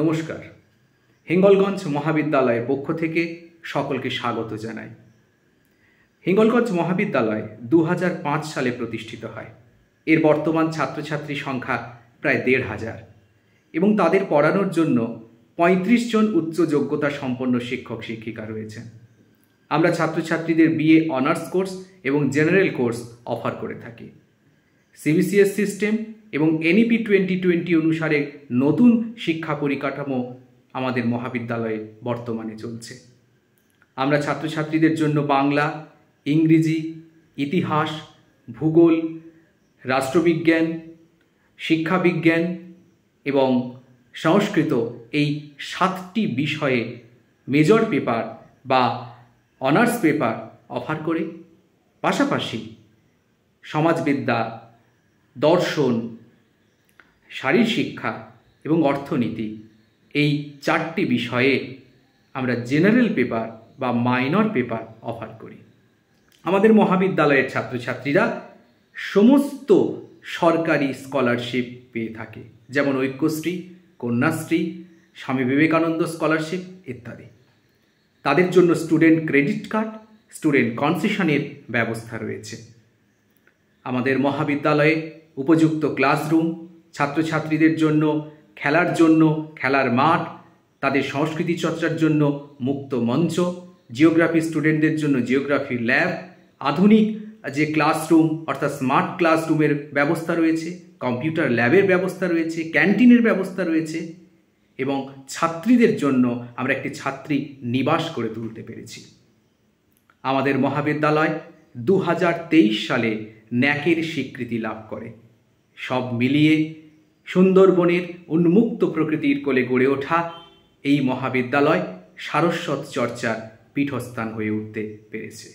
নমস্কার। হিঙ্গলগঞ্জ মহাবিদ্যালয়ের পক্ষ থেকে সকলকে স্বাগত জানাই। হিঙ্গলগঞ্জ মহাবিদ্যালয় 2005 সালে প্রতিষ্ঠিত হয়। এর বর্তমান ছাত্রছাত্রী সংখ্যা প্রায় 1500 এবং তাদের পড়ানোর জন্য 35 জন উচ্চ যোগ্যতা সম্পন্ন শিক্ষক শিক্ষিকা রয়েছেন। আমরা ছাত্রছাত্রীদের বিএ অনার্স কোর্স এবং জেনারেল কোর্স অফার করে থাকি। সিবিসিএস সিস্টেম এবং এনইপি 2020 অনুসারে নতুন শিক্ষা পরিকাঠামো আমাদের মহাবিদ্যালয়ে বর্তমানে চলছে। আমরা ছাত্রছাত্রীদের জন্য বাংলা, ইংরেজি, ইতিহাস, ভূগোল, রাষ্ট্রবিজ্ঞান, শিক্ষাবিজ্ঞান এবং সংস্কৃত এই 7টি বিষয়ে মেজর পেপার বা অনার্স পেপার অফার করি। পাশাপাশি সমাজবিদ্যা, দর্শন, শারীরশিক্ষা এবং অর্থনীতি এই 4টি বিষয়ে আমরা জেনারেল পেপার বা মাইনর পেপার অফার করি। আমাদের মহাবিদ্যালয়ের ছাত্রছাত্রীরা সমস্ত সরকারি স্কলারশিপ পেয়ে থাকে, যেমন ঐক্যশ্রী, কন্যাশ্রী, স্বামী বিবেকানন্দ স্কলারশিপ ইত্যাদি। তাদের জন্য স্টুডেন্ট ক্রেডিট কার্ড, স্টুডেন্ট কনসেশনের ব্যবস্থা রয়েছে। আমাদের মহাবিদ্যালয়ে উপযুক্ত ক্লাসরুম, ছাত্রছাত্রীদের জন্য খেলার মাঠ, তাদের সংস্কৃতি চর্চার জন্য মুক্ত মঞ্চ, জিওগ্রাফি স্টুডেন্টদের জন্য জিওগ্রাফি ল্যাব, আধুনিক যে ক্লাসরুম অর্থাৎ স্মার্ট ক্লাসরুমের ব্যবস্থা রয়েছে, কম্পিউটার ল্যাবের ব্যবস্থা রয়েছে, ক্যান্টিনের ব্যবস্থা রয়েছে এবং ছাত্রীদের জন্য আমরা একটি ছাত্রী নিবাস করে তুলতে পেরেছি। আমাদের মহাবিদ্যালয় 2023 সালে ন্যাকের স্বীকৃতি লাভ করে। সব মিলিয়ে সুন্দরবনের উন্মুক্ত প্রকৃতির কোলে গড়ে ওঠা এই মহাবিদ্যালয় সারস্বত চর্চার পীঠস্থান হয়ে উঠতে পেরেছে।